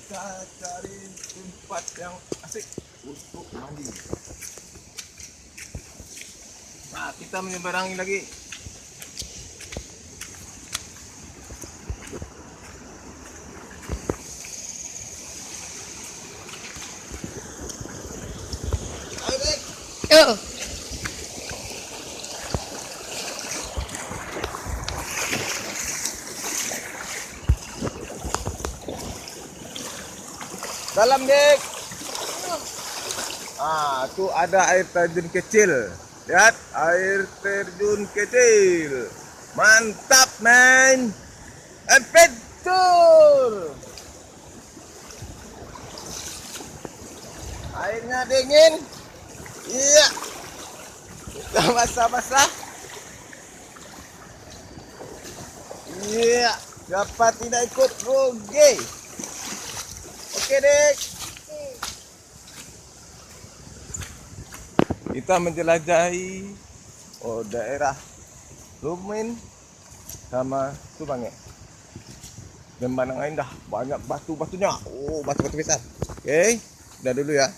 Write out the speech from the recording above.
kita cari tempat yang asik untuk mandi. Nah, kita menyeberangi lagi. Ayo, Dek. Yo. Dalam, Dek. Tuh ada air terjun kecil. Lihat, air terjun kecil. Mantap, men. Adventure. Airnya dingin. Iya. Kita basah-basah. Iya. Siapa tidak ikut rugi. Oke, Dek. Kita menjelajahi daerah Lumin sama Tubange. Dan Banang Indah banyak batu-batunya. Batu-batu besar. Oke, udah dulu ya.